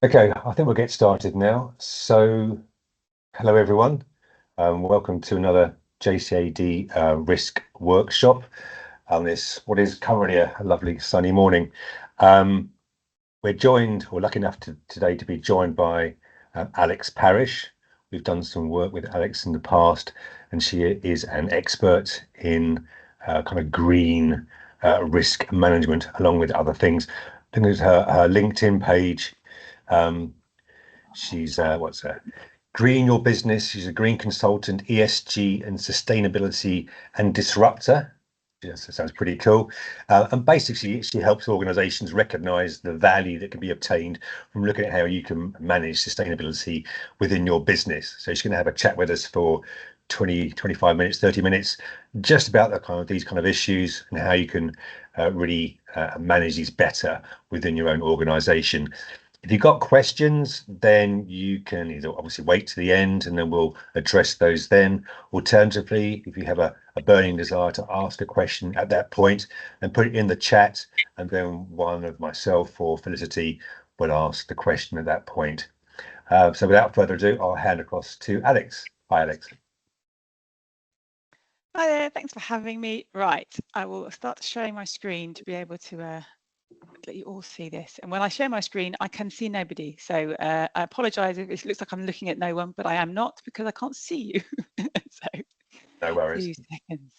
Okay, I think we'll get started now. So, hello everyone. Welcome to another JCAD risk workshop on this, what is currently a lovely sunny morning. We're lucky enough today to be joined by Alex Parish. We've done some work with Alex in the past, and she is an expert in kind of green risk management, along with other things. I think there's her LinkedIn page. She's green your business. She's a green consultant, ESG and sustainability and disruptor. Yes, that sounds pretty cool. And basically, she helps organizations recognize the value that can be obtained from looking at how you can manage sustainability within your business. So she's going to have a chat with us for 20, 25 minutes, 30 minutes, just about these kind of issues and how you can really manage these better within your own organization. If you've got questions, then you can either obviously wait to the end and then we'll address those then. Alternatively, if you have a burning desire to ask a question at that point, then put it in the chat and then one of myself or Felicity will ask the question at that point. So without further ado, I'll hand across to Alex. Hi, Alex. Hi there, thanks for having me. Right, I will start sharing my screen to be able to let you all see this. And when I share my screen, I can see nobody. So I apologise if it looks like I'm looking at no one, but I am not because I can't see you. So No worries. 2 seconds.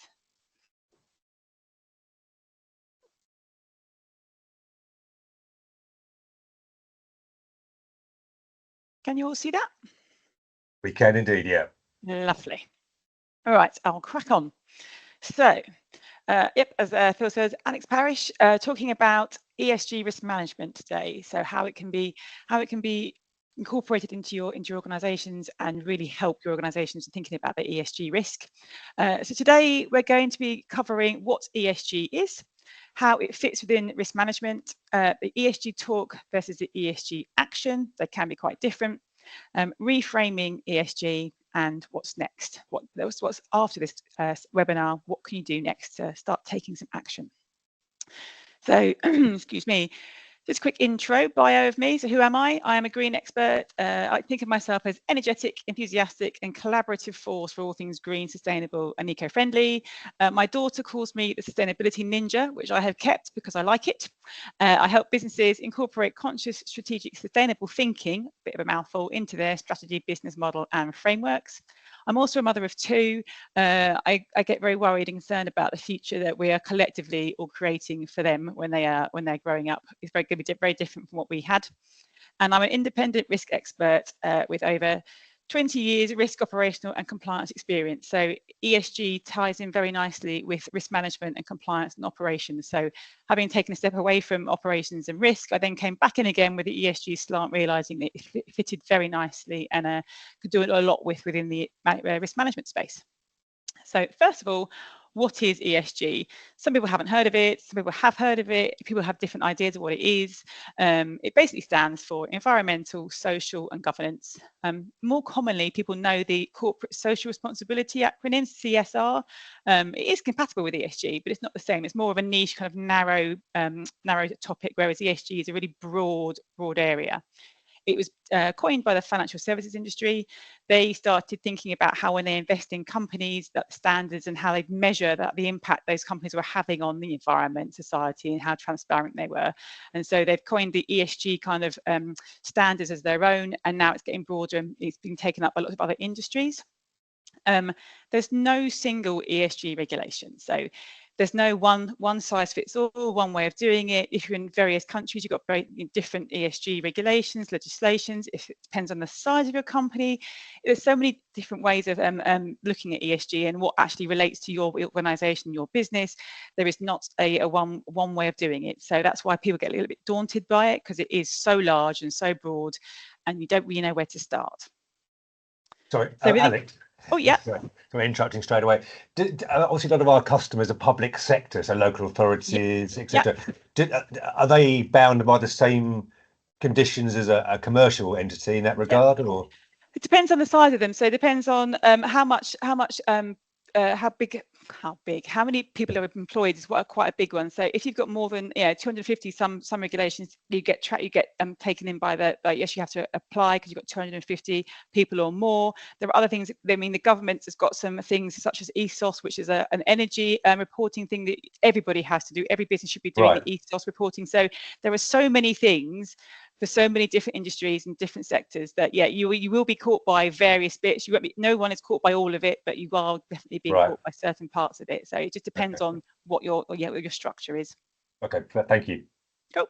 Can you all see that? We can indeed, yeah. Lovely. All right, I'll crack on. So, yep, as Phil says, Alex Parish talking about ESG risk management today. So how it can be incorporated into your organisations and really help your organisations in thinking about the ESG risk. So today we're going to be covering what ESG is, how it fits within risk management, the ESG talk versus the ESG action. They can be quite different. Reframing ESG and what's next. What's after this webinar? What can you do next to start taking some action? So, excuse me. Just a quick intro, bio of me. So who am I? I am a green expert. I think of myself as energetic, enthusiastic and collaborative force for all things green, sustainable and eco-friendly. My daughter calls me the sustainability ninja, which I have kept because I like it. I help businesses incorporate conscious, strategic, sustainable thinking, a bit of a mouthful, into their strategy, business model and frameworks. I'm also a mother of two. I get very worried and concerned about the future that we are collectively all creating for them when they're growing up. It's going to be very different from what we had. And I'm an independent risk expert with over 20 years risk operational and compliance experience. So ESG ties in very nicely with risk management and compliance and operations. So having taken a step away from operations and risk, I then came back in again with the ESG slant, realizing that it fitted very nicely and could do a lot within the risk management space. So first of all, what is ESG? Some people haven't heard of it, some people have heard of it, people have different ideas of what it is. It basically stands for environmental, social and governance. More commonly, people know the corporate social responsibility acronym, CSR. It is compatible with ESG, but it's not the same. It's more of a niche, kind of narrow topic, whereas ESG is a really broad area. It was coined by the financial services industry. They started thinking about how when they invest in companies, that the standards and how they measure that the impact those companies were having on the environment, society, and how transparent they were. And so they've coined the ESG kind of standards as their own, and now it's getting broader and it's been taken up by lots of other industries. There's no single ESG regulation. So there's no one size fits all, one way of doing it. If you're in various countries, you've got very different ESG regulations, legislations. If it depends on the size of your company, there's so many different ways of looking at ESG and what actually relates to your organisation, your business. There is not a one way of doing it. So that's why people get a little bit daunted by it, because it is so large and so broad, and you don't really know where to start. Sorry, so Alex. Oh, yeah. Sorry, interrupting straight away. Obviously, a lot of our customers are public sector, so local authorities, etc. Are they bound by the same conditions as a commercial entity in that regard, or? It depends on the size of them. So it depends on how big how many people are employed is quite a big one. So if you've got more than 250, some regulations you get taken in by the yes, you have to apply because you've got 250 people or more. There are other things. I mean, the government has got some things such as ESOS, which is an energy reporting thing that everybody has to do. Every business should be doing the ESOS reporting. So there are so many things for so many different industries and different sectors that you will be caught by various bits. You won't be, no one is caught by all of it, but you are definitely being caught by certain parts of it. So it just depends on what your structure is. Okay, thank you. Cool.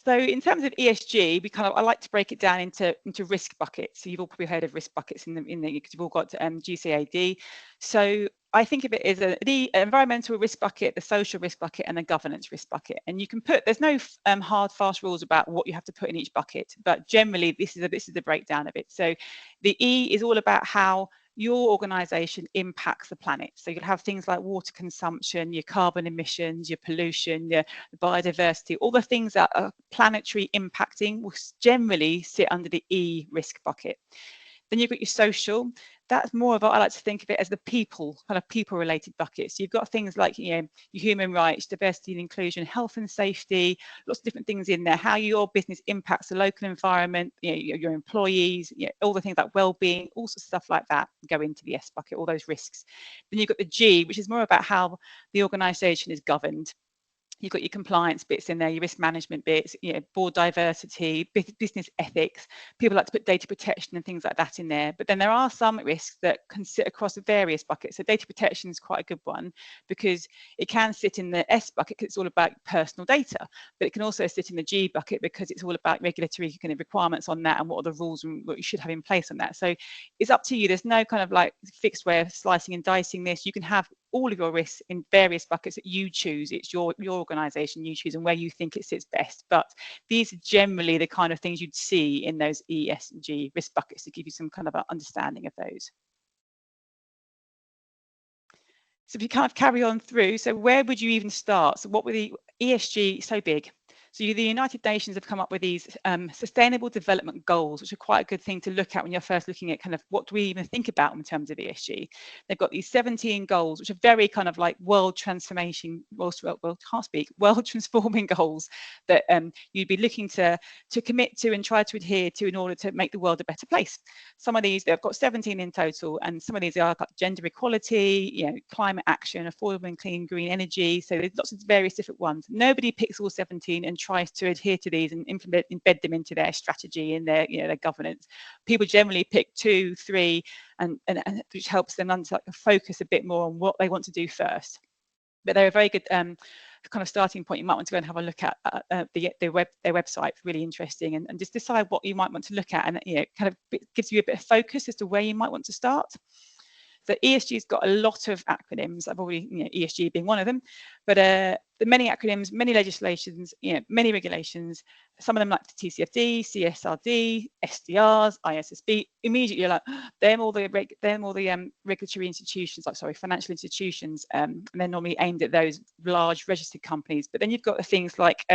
So in terms of ESG, I like to break it down into risk buckets. So you've all probably heard of risk buckets in the because you've all got JCAD. So I think of it as the environmental risk bucket, the social risk bucket, and the governance risk bucket. And you can put, there's no hard, fast rules about what you have to put in each bucket, but generally this is the breakdown of it. So the E is all about how your organization impacts the planet. So you'll have things like water consumption, your carbon emissions, your pollution, your biodiversity, all the things that are planetary impacting will generally sit under the E risk bucket. Then you've got your social. That's more of I like to think of it as the people related buckets. So you've got things like your human rights, diversity and inclusion, health and safety, lots of different things in there. How your business impacts the local environment, your employees, all the things like well-being, all sorts of stuff like that go into the S bucket, all those risks. Then you've got the G, which is more about how the organisation is governed. You've got your compliance bits in there, your risk management bits, board diversity, business ethics. People like to put data protection and things like that in there. But then there are some risks that can sit across the various buckets. So data protection is quite a good one because it can sit in the S bucket because it's all about personal data. But it can also sit in the G bucket because it's all about regulatory kind of requirements on that and what are the rules and what you should have in place on that. So it's up to you. There's no kind of like fixed way of slicing and dicing this. You can have all of your risks in various buckets that you choose. It's your organization you choose and where you think it sits best. But these are generally the kind of things you'd see in those ESG risk buckets to give you some kind of an understanding of those. So if you kind of carry on through, so where would you even start? So what were the ESG so big? So the United Nations have come up with these sustainable development goals, which are quite a good thing to look at when you're first looking at kind of what do we even think about in terms of ESG. They've got these 17 goals, which are very kind of like world transforming goals that you'd be looking to commit to and try to adhere to in order to make the world a better place. Some of these, they've got 17 in total, and some of these are gender equality, climate action, affordable and clean green energy. So there's lots of various different ones. Nobody picks all 17 and tries to adhere to these and embed them into their strategy and their their governance. People generally pick 2, 3, and which helps them focus a bit more on what they want to do first. But they're a very good kind of starting point. You might want to go and have a look at their website. It's really interesting, and just decide what you might want to look at, and kind of gives you a bit of focus as to where you might want to start. So ESG's got a lot of acronyms. I've already, ESG being one of them, but the many acronyms, many legislations, many regulations. Some of them like the TCFD, CSRD, SDRs, ISSB. Immediately, you're like, they're all the regulatory institutions, financial institutions, and they're normally aimed at those large registered companies. But then you've got the things like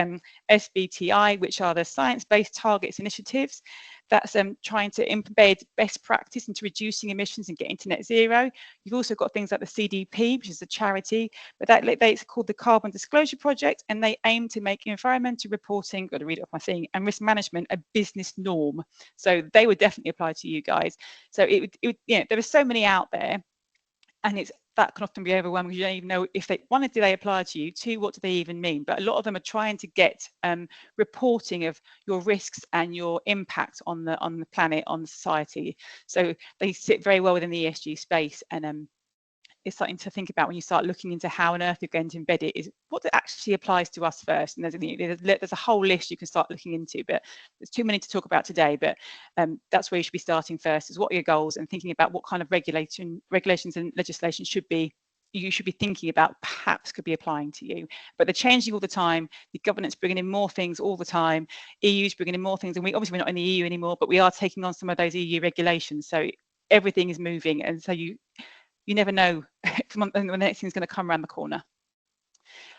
SBTI, which are the science-based targets initiatives. That's trying to embed best practice into reducing emissions and getting to net zero. You've also got things like the CDP, which is a charity, but it's called the Carbon Disclosure Project, and they aim to make environmental reporting, got to read it off my thing, and risk management a business norm. So they would definitely apply to you guys. So there are so many out there, and that can often be overwhelming because you don't even know if do they apply to you? 2, what do they even mean? But a lot of them are trying to get reporting of your risks and your impact on the planet, on the society. So they sit very well within the ESG space, and it's something to think about when you start looking into how on earth you're going to embed it, is what actually applies to us first. And there's a whole list you can start looking into, but there's too many to talk about today. But that's where you should be starting first, is what are your goals, and thinking about what kind of regulations and legislation you should be thinking about perhaps could be applying to you. But they're changing all the time. The government's bringing in more things all the time. EU's bringing in more things, and we're not in the EU anymore, but we are taking on some of those EU regulations. So everything is moving, and so you never know when the next thing's going to come around the corner.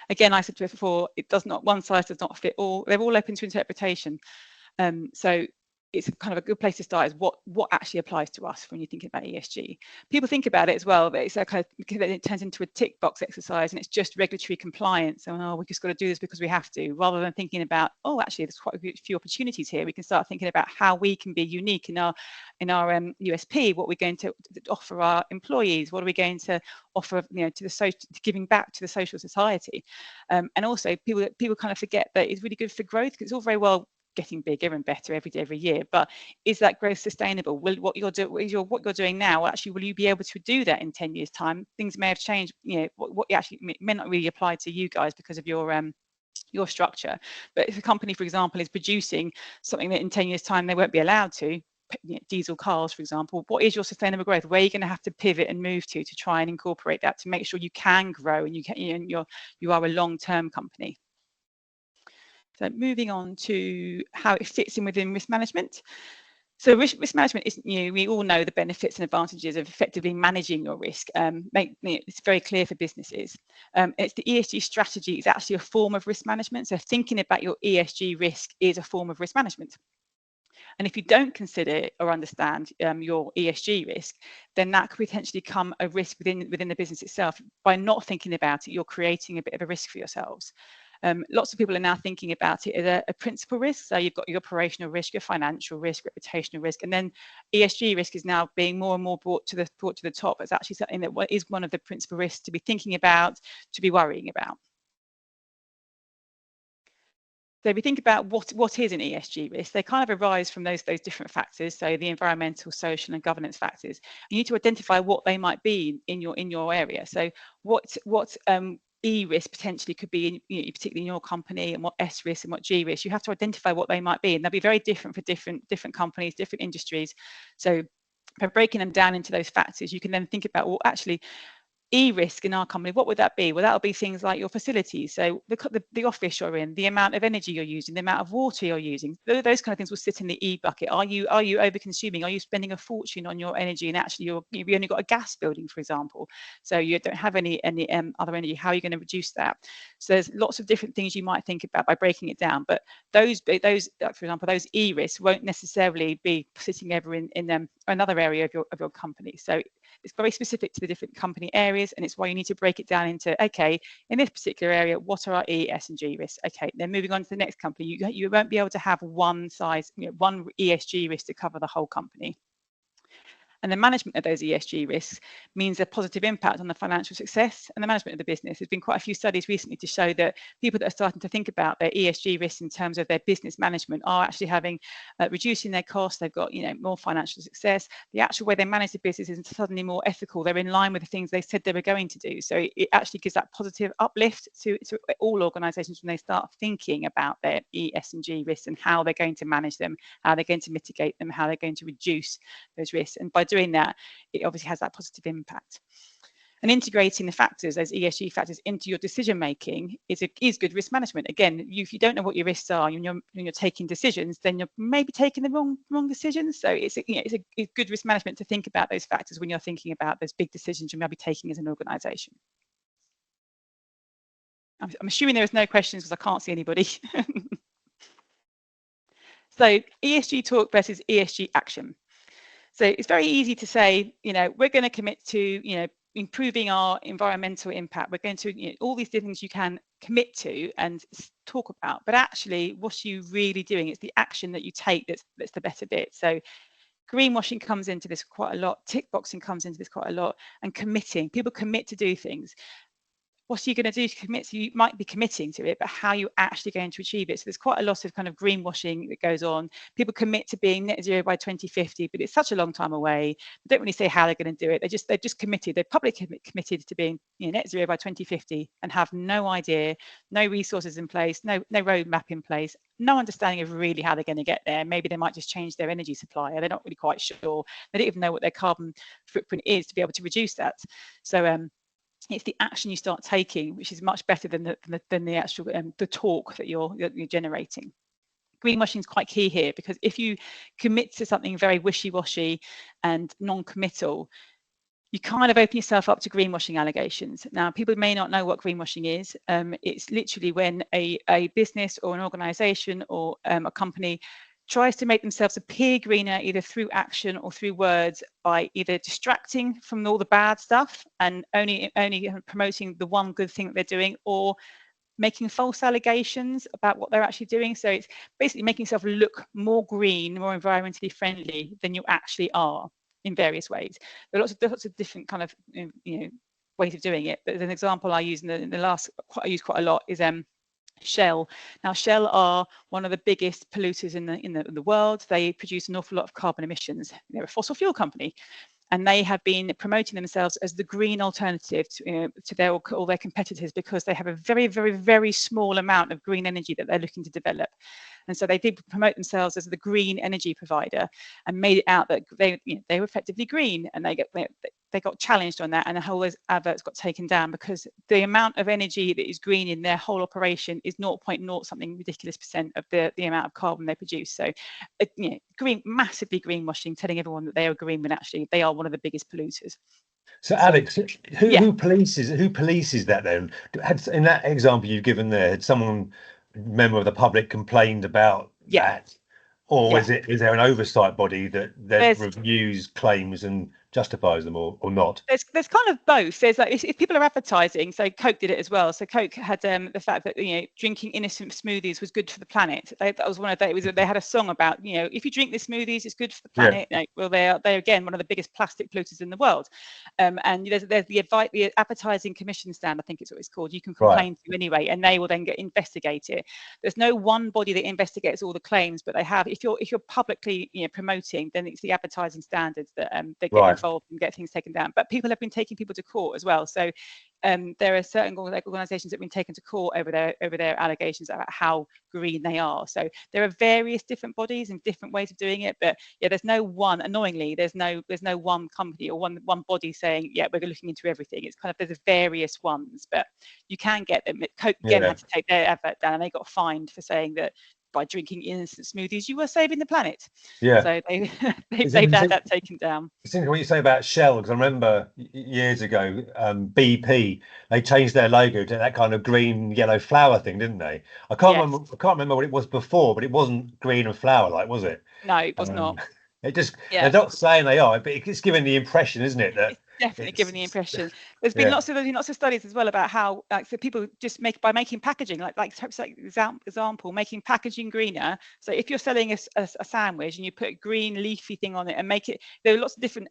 Again, I said before, one size does not fit all. They're all open to interpretation. So it's kind of a good place to start is what actually applies to us when you're thinking about ESG. People think about it as well, but it's kind of, because it turns into a tick box exercise and it's just regulatory compliance. So, oh, we just got to do this because we have to, rather than thinking about, oh, actually, there's quite a few opportunities here. We can start thinking about how we can be unique in our USP, what we're going to offer our employees, what are we going to offer, to the social, giving back to the social society, and also people kind of forget that it's really good for growth, because it's all very well getting bigger and better every year, but is that growth sustainable? Will what you're doing now, actually, will you be able to do that in 10 years time? Things may have changed, what actually may not really apply to you guys because of your structure. But if a company, for example, is producing something that in 10 years time they won't be allowed to, diesel cars, for example, what is your sustainable growth? Where are you going to have to pivot and move to try and incorporate that, to make sure you can grow and you are a long-term company? So moving on to how it fits in within risk management. So risk management isn't new. We all know the benefits and advantages of effectively managing your risk. It's very clear for businesses. It's the ESG strategy is actually a form of risk management. So thinking about your ESG risk is a form of risk management. And if you don't consider or understand your ESG risk, then that could potentially become a risk within the business itself. By not thinking about it, you're creating a bit of a risk for yourselves. Lots of people are now thinking about it as a principal risk. So you've got your operational risk, your financial risk, reputational risk, and then ESG risk is now being more and more brought to the top. It's actually something that is one of the principal risks to be thinking about, to be worrying about. So if we think about what is an ESG risk, they kind of arise from those different factors. So the environmental, social, and governance factors. You need to identify what they might be in your area. So what E risk potentially could be, particularly in your company, and what S risk and what G risk. You have to identify what they might be, and they'll be very different for different companies, different industries. So by breaking them down into those factors, you can then think about, well, actually, E risk in our company, what would that be? Well, that'll be things like your facilities. So the office you're in, the amount of energy you're using, the amount of water you're using, those kind of things will sit in the E bucket. Are you over consuming? Are you spending a fortune on your energy, and actually you've only got a gas building, for example, so you don't have any other energy? How are you going to reduce that? So there's lots of different things you might think about by breaking it down. But those for example, those E risks won't necessarily be sitting ever in another area of your company. So it's very specific to the different company areas, and it's why you need to break it down into, okay, in this particular area, what are our E, S, and G risks? Okay, then moving on to the next company, you won't be able to have one size, one ESG risk to cover the whole company. And the management of those ESG risks means a positive impact on the financial success and the management of the business. There's been quite a few studies recently to show that people that are starting to think about their ESG risks in terms of their business management are actually having reducing their costs. They've got more financial success. The actual way they manage the business is suddenly more ethical. They're in line with the things they said they were going to do. So it actually gives that positive uplift to all organisations when they start thinking about their E, S, and G risks and how they're going to manage them, how they're going to mitigate them, how they're going to reduce those risks. And by doing that, it obviously has that positive impact. And integrating the factors, those ESG factors, into your decision making is good risk management. Again, if you don't know what your risks are when you're taking decisions, then you're maybe taking the wrong decisions. So it's good risk management to think about those factors when you're thinking about those big decisions you might be taking as an organisation. I'm assuming there is no questions because I can't see anybody. So ESG talk versus ESG action. So it's very easy to say, we're going to commit to, improving our environmental impact. We're going to, all these things you can commit to and talk about. But actually, what are you really doing? It's the action that you take that's the better bit. So greenwashing comes into this quite a lot. Tick boxing comes into this quite a lot. And committing. People commit to do things. What are you going to do to commit? So you might be committing to it, but how are you actually going to achieve it? So there's quite a lot of kind of greenwashing that goes on. People commit to being net zero by 2050, but it's such a long time away. They don't really say how they're going to do it. They've just committed. They're publicly committed to being net zero by 2050 and have no idea, no resources in place, no roadmap in place, no understanding of really how they're going to get there. Maybe they might just change their energy supplier. They're not really quite sure. They don't even know what their carbon footprint is to be able to reduce that. So it's the action you start taking, which is much better than the actual the talk that you're generating. Greenwashing is quite key here, because if you commit to something very wishy-washy and non-committal, you kind of open yourself up to greenwashing allegations. Now, people may not know what greenwashing is. It's literally when a business or an organisation or a company tries to make themselves appear greener either through action or through words by either distracting from all the bad stuff and only promoting the one good thing that they're doing, or making false allegations about what they're actually doing. So it's basically making yourself look more green, more environmentally friendly than you actually are in various ways. There are lots of different kind of ways of doing it. But an example I use I use quite a lot is Shell. Now, Shell are one of the biggest polluters in the world. They produce an awful lot of carbon emissions. They're a fossil fuel company, and they have been promoting themselves as the green alternative to all their competitors, because they have a very, very, very small amount of green energy that they're looking to develop. And so they did promote themselves as the green energy provider and made it out that they were effectively green, and they got challenged on that, and the whole those adverts got taken down because the amount of energy that is green in their whole operation is 0.0 something ridiculous % of the amount of carbon they produce. So massively greenwashing, telling everyone that they are green when actually they are one of the biggest polluters. So Alex, who polices that then? In that example you've given there, had someone, member of the public, complained about that? Or is there an oversight body that reviews claims and justifies them, or not? There's kind of both. There's like, if people are advertising, so Coke did it as well. So Coke had the fact that drinking innocent smoothies was good for the planet. That was one of they had a song about if you drink the smoothies, it's good for the planet. Yeah. Well, they're again one of the biggest plastic polluters in the world. And there's the advertising commission stand, I think it's what it's called. You can complain to anyway, and they will then investigate it. There's no one body that investigates all the claims, but they have. If you're publicly promoting, then it's the advertising standards that get involved and get things taken down. But people have been taking people to court as well. So there are certain organisations that have been taken to court over their allegations about how green they are. So there are various different bodies and different ways of doing it. But there's no one. Annoyingly, there's no one company or one body saying we're looking into everything. It's kind of there's various ones, but you can get them. Coke again had to take their advert down, and they got fined for saying that by drinking innocent smoothies you were saving the planet. So they've had that taken down. It's interesting what you say about Shell, because I remember years ago BP, they changed their logo to that kind of green yellow flower thing, didn't they? I can't remember what it was before, but it wasn't green and flower like, was it? No, it was not. It just they're not saying they are, but it's giving the impression, isn't it, that definitely giving the impression. There's been lots of studies as well about how so people just by making packaging like example, making packaging greener. So if you're selling a sandwich and you put a green leafy thing on it and make it, there are lots of different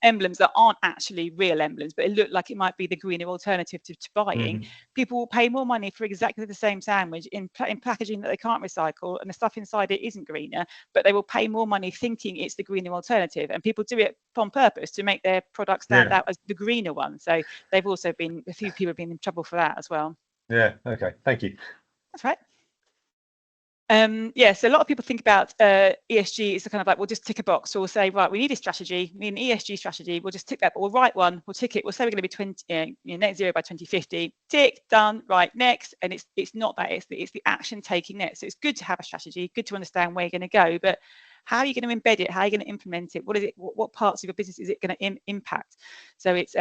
emblems that aren't actually real emblems, but it looked like it might be the greener alternative to buying. People will pay more money for exactly the same sandwich in packaging that they can't recycle, and the stuff inside it isn't greener, but they will pay more money thinking it's the greener alternative. And people do it on purpose to make their product stand out as the greener one. So they've also been, a few people have been in trouble for that as well. Okay, thank you. That's right. So a lot of people think about ESG as kind of like, we'll just tick a box. So we'll say, right, we need a strategy, we need an ESG strategy, we'll just tick that, but we'll write one, we'll tick it, we'll say we're going to be net zero by 2050, tick, done, right, next. And it's not that, it's the action taking next. So it's good to have a strategy, good to understand where you're going to go, but how are you going to embed it? How are you going to implement it? What is it? What parts of your business is it going to impact? So it's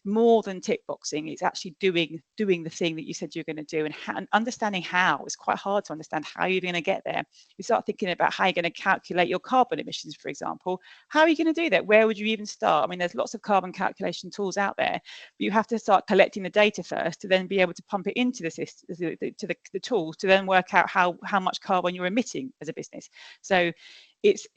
more than tick boxing. It's actually doing the thing that you said you're going to do, and understanding how. It's quite hard to understand how you're going to get there. You start thinking about how you're going to calculate your carbon emissions, for example. How are you going to do that? Where would you even start? I mean, there's lots of carbon calculation tools out there, but you have to start collecting the data first to then be able to pump it into the system, to the tools, to then work out how much carbon you're emitting as a business. So it's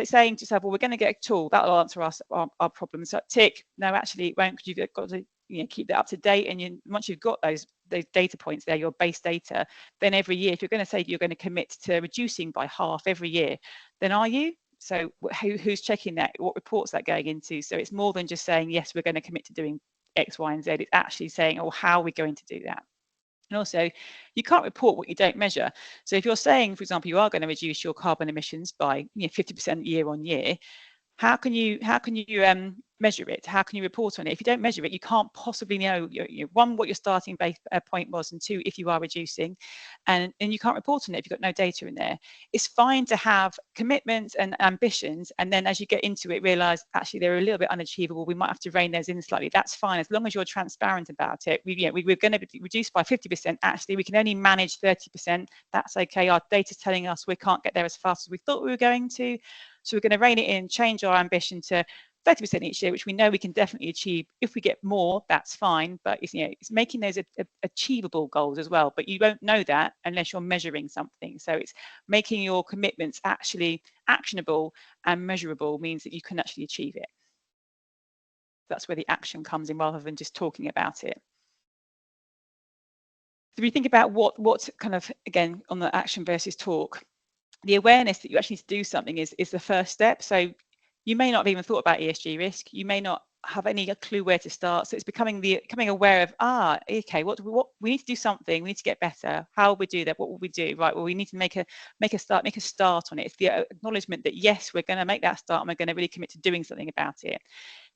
saying to yourself, well, we're going to get a tool that'll answer our problems. So tick, no, actually it won't, because you've got to keep that up to date. And once you've got those data points there, your base data, then every year, if you're going to say you're going to commit to reducing by half every year, then are you? So who's checking that? What reports that going into? So it's more than just saying, yes, we're going to commit to doing X, Y, and Z. It's actually saying, oh, how are we going to do that? And also, you can't report what you don't measure. So if you're saying, for example, you are going to reduce your carbon emissions by 50% year on year, how can you measure it? How can you report on it? If you don't measure it, you can't possibly know, one, what your starting base point was, and two, if you are reducing, and you can't report on it if you've got no data in there. It's fine to have commitments and ambitions, and then as you get into it, realize actually they're a little bit unachievable. We might have to rein those in slightly. That's fine, as long as you're transparent about it. We're going to reduce by 50%. Actually, we can only manage 30%. That's okay. Our data's telling us we can't get there as fast as we thought we were going to. So we're going to rein it in, change our ambition to 30% each year, which we know we can definitely achieve. If we get more, that's fine, but it's making those achievable goals as well. But you won't know that unless you're measuring something. So it's making your commitments actually actionable and measurable, means that you can actually achieve it. That's where the action comes in, rather than just talking about it. So we think about what kind of, again, on the action versus talk, the awareness that you actually need to do something is the first step. So you may not have even thought about ESG risk. You may not have any clue where to start. So it's becoming aware of, okay, what we need to do something. We need to get better. How will we do that? What will we do? Right. Well, we need to make a start on it. It's the acknowledgement that yes, we're going to make that start, and we're going to really commit to doing something about it.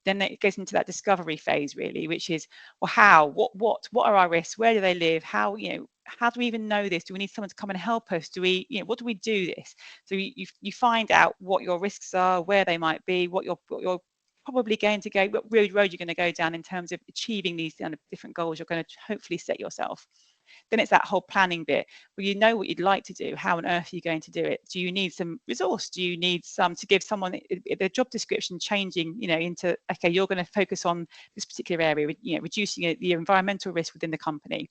Then it goes into that discovery phase, really, which is, well, how, what are our risks? Where do they live? How do we even know this? Do we need someone to come and help us? Do we, what do we do this? So you find out what your risks are, where they might be, what you're probably going to go, what road you're going to go down in terms of achieving these kind of different goals you're going to hopefully set yourself. Then it's that whole planning bit where you know what you'd like to do. How on earth are you going to do it? Do you need some resource? Do you need some to give someone the job description changing, into, okay, you're going to focus on this particular area, reducing the environmental risk within the company.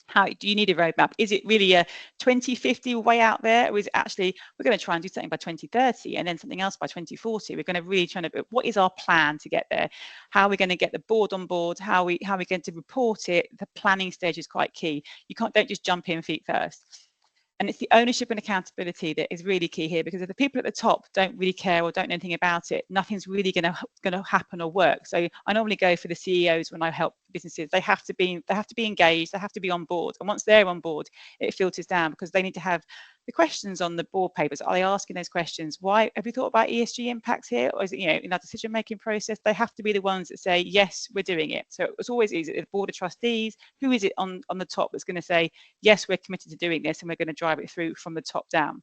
How do you need a roadmap? Is it really a 2050 way out there, or is it actually we're going to try and do something by 2030 and then something else by 2040? We're going to really try to, what is our plan to get there? How are we going to get the board on board? How are we going to report it? The planning stage is quite key. Don't just jump in feet first. And it's the ownership and accountability that is really key here, because if the people at the top don't really care or don't know anything about it, nothing's really going to happen or work. So I normally go for the CEOs when I help businesses. They have to be engaged. They have to be on board. And once they're on board, it filters down, because they need to have the questions on the board papers. Are they asking those questions? Why have you thought about ESG impacts here? Or is it, in that decision-making process? They have to be the ones that say, yes, we're doing it. So it's always easy. The board of trustees, who is it on the top that's going to say, yes, we're committed to doing this and we're going to drive it through from the top down?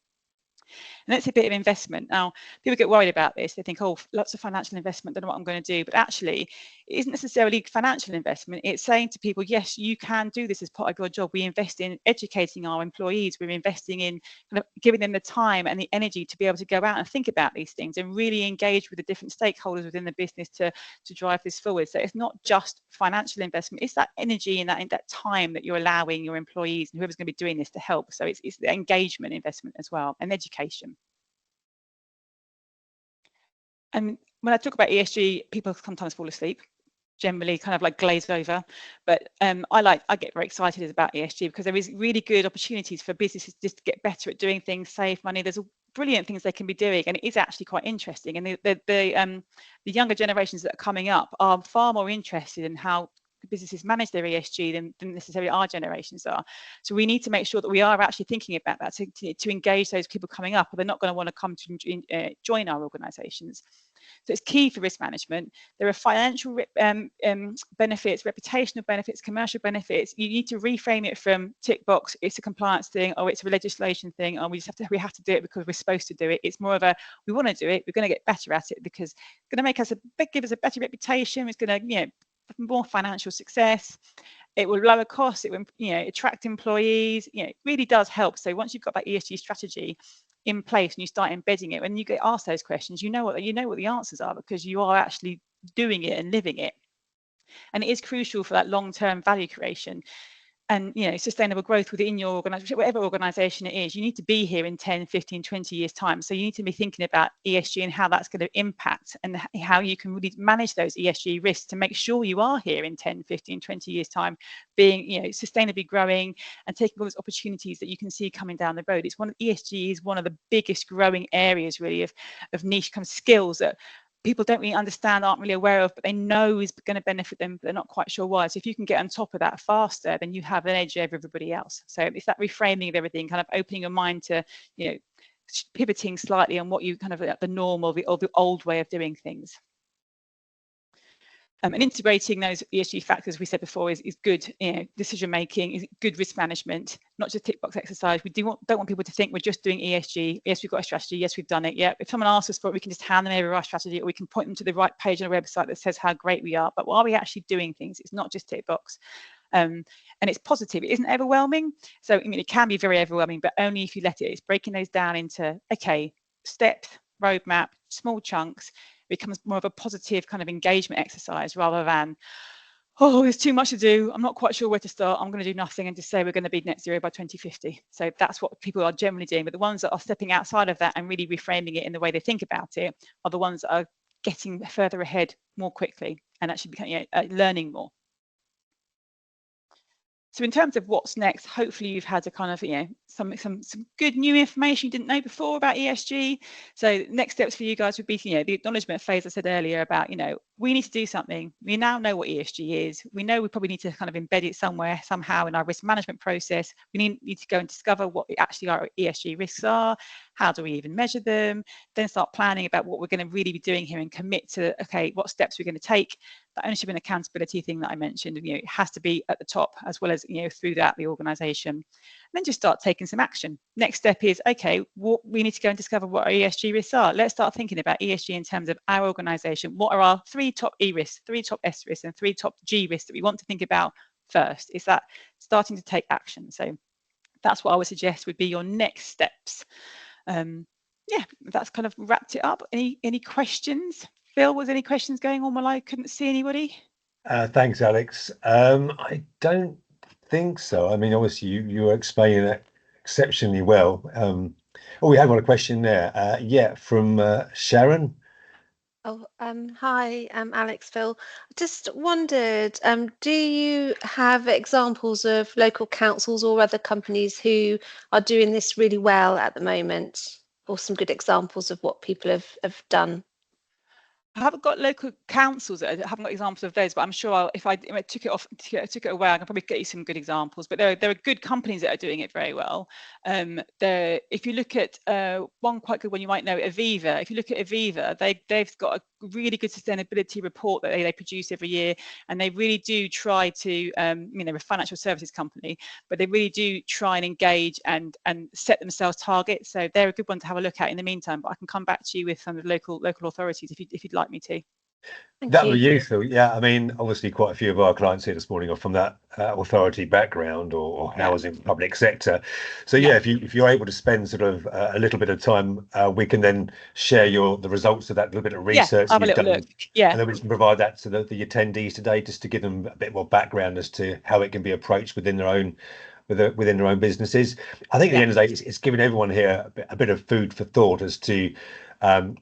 And that's a bit of investment. Now, people get worried about this. They think, oh, lots of financial investment, don't know what I'm going to do. But actually, it isn't necessarily financial investment. It's saying to people, yes, you can do this as part of your job. We invest in educating our employees. We're investing in kind of giving them the time and the energy to be able to go out and think about these things and really engage with the different stakeholders within the business to drive this forward. So it's not just financial investment. It's that energy and that time that you're allowing your employees and whoever's going to be doing this to help. So it's the engagement investment as well, and education. And when I talk about ESG, people sometimes fall asleep, generally kind of like glaze over. But I get very excited about ESG because there is really good opportunities for businesses just to get better at doing things, save money. There's brilliant things they can be doing, and it is actually quite interesting. And the younger generations that are coming up are far more interested in how businesses manage their ESG than necessarily our generations are. So we need to make sure that we are actually thinking about that to engage those people coming up, or they're not going to want to come to join our organisations. So it's key for risk management. There are financial benefits, reputational benefits, commercial benefits. You need to reframe it from tick box, it's a compliance thing, or it's a legislation thing, or we have to do it because we're supposed to do it. It's more of a, we want to do it, we're going to get better at it because it's going to make us give us a better reputation. It's going to, more financial success. It will lower costs. It will, attract employees. It really does help. So once you've got that ESG strategy in place and you start embedding it, when you get asked those questions, you know what the answers are, because you are actually doing it and living it. And it is crucial for that long-term value creation and sustainable growth within your organization, whatever organization it is. You need to be here in 10, 15, 20 years time. So you need to be thinking about ESG and how that's going to impact, and how you can really manage those ESG risks to make sure you are here in 10, 15, 20 years time, being sustainably growing and taking all those opportunities that you can see coming down the road. ESG is one of the biggest growing areas really of niche kind of skills that people don't really understand, aren't really aware of, but they know is going to benefit them, but they're not quite sure why. So if you can get on top of that faster, then you have an edge over everybody else. So it's that reframing of everything, kind of opening your mind to, pivoting slightly on what you kind of the norm or the old way of doing things. And integrating those ESG factors we said before is good, decision making, is good risk management, not just tick box exercise. We don't want people to think we're just doing ESG. Yes, we've got a strategy. Yes, we've done it. Yeah, if someone asks us for it, we can just hand them over our strategy, or we can point them to the right page on the website that says how great we are. But are we actually doing things? It's not just tick box. And it's positive. It isn't overwhelming. So I mean, it can be very overwhelming, but only if you let it. It's breaking those down into steps, roadmap, small chunks. It becomes more of a positive kind of engagement exercise rather than, oh, there's too much to do. I'm not quite sure where to start. I'm going to do nothing and just say we're going to be net zero by 2050. So that's what people are generally doing. But the ones that are stepping outside of that and really reframing it in the way they think about it are the ones that are getting further ahead more quickly and actually becoming learning more. So in terms of what's next, hopefully you've had a kind of, some good new information you didn't know before about ESG. So next steps for you guys would be, the acknowledgement phase I said earlier about, we need to do something. We now know what ESG is. We know we probably need to kind of embed it somewhere, somehow in our risk management process. We need to go and discover what actually our ESG risks are. How do we even measure them? Then start planning about what we're going to really be doing here and commit to, what steps we're going to take. The ownership and accountability thing that I mentioned, it has to be at the top as well as, throughout the organization. And then just start taking some action. Next step is, we need to go and discover what our ESG risks are. Let's start thinking about ESG in terms of our organization. What are our 3 top E risks, 3 top S risks, and 3 top G risks that we want to think about first? Is that starting to take action? So that's what I would suggest would be your next steps. That's kind of wrapped it up. Any questions? Phil, was any questions going on while I couldn't see anybody? Thanks, Alex. I don't think so. I mean, obviously you were explaining that exceptionally well. We had one question there. From Sharon. Hi, Alex, Phil. Just wondered, do you have examples of local councils or other companies who are doing this really well at the moment, or some good examples of what people have done? I haven't got local councils. I haven't got examples of those, but I'm sure if I took it away, I can probably get you some good examples. But there are good companies that are doing it very well. If you look at one quite good one, you might know Aviva. If you look at Aviva, they've got a really good sustainability report that they produce every year, and they really do try to, they're a financial services company, but they really do try and engage and set themselves targets. So they're a good one to have a look at in the meantime. But I can come back to you with some of the local authorities if you'd like me to. That would be useful. Yeah, I mean, obviously quite a few of our clients here this morning are from that authority background or housing public sector. So if you're able to spend sort of a little bit of time, we can then share the results of that little bit of research you've done. Look. And then we can provide that to the attendees today, just to give them a bit more background as to how it can be approached within their own businesses. I think at the end of the day, it's giving everyone here a bit of food for thought as to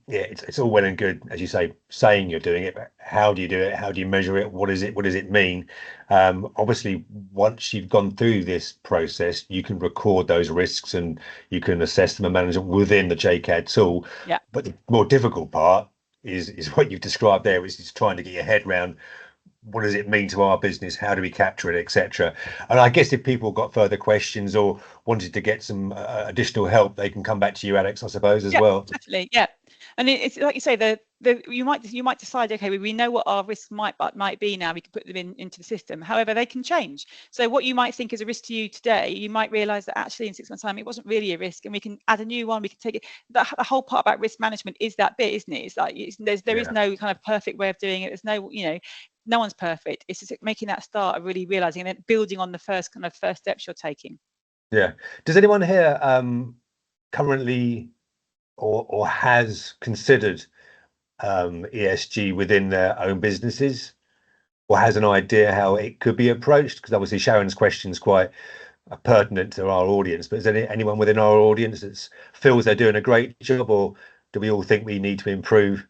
it's all well and good, as you say, saying you're doing it, but how do you do it? How do you measure it? What does it mean? Obviously, once you've gone through this process, you can record those risks and you can assess them and manage them within the JCAD tool. Yeah. But the more difficult part is what you've described there, which is trying to get your head around what does it mean to our business? How do we capture it, etc. And I guess if people got further questions or wanted to get some additional help, they can come back to you, Alex, I suppose, as well. Definitely, yeah. And it's like you say, you might decide, okay, we know what our risks might be now. We can put them into the system. However, they can change. So what you might think is a risk to you today, you might realise that actually in 6 months' time it wasn't really a risk, and we can add a new one. We can take it. The whole part about risk management is that bit, isn't it? It's like there is no kind of perfect way of doing it. There's no, no one's perfect. It's just making that start of really realising and then building on the first steps you're taking. Yeah. Does anyone here currently or has considered ESG within their own businesses, or has an idea how it could be approached? Because obviously Sharon's question is quite pertinent to our audience, but is there anyone within our audience that feels they're doing a great job, or do we all think we need to improve?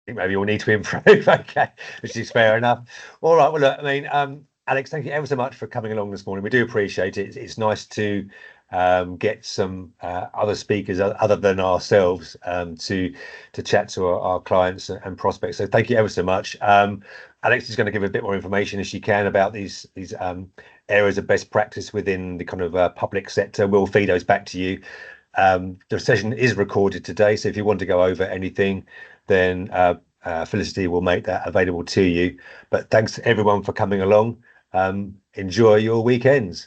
I think maybe we'll need to improve. Okay, which is fair enough. All right, well, look, I mean, Alex, thank you ever so much for coming along this morning. We do appreciate it. It's nice to get some other speakers other than ourselves to chat to our clients and prospects. So thank you ever so much. Alex is going to give a bit more information as she can about these areas of best practice within the kind of public sector. We'll feed those back to you. The session is recorded today, so if you want to go over anything, then Felicity will make that available to you. But thanks to everyone for coming along. Enjoy your weekends.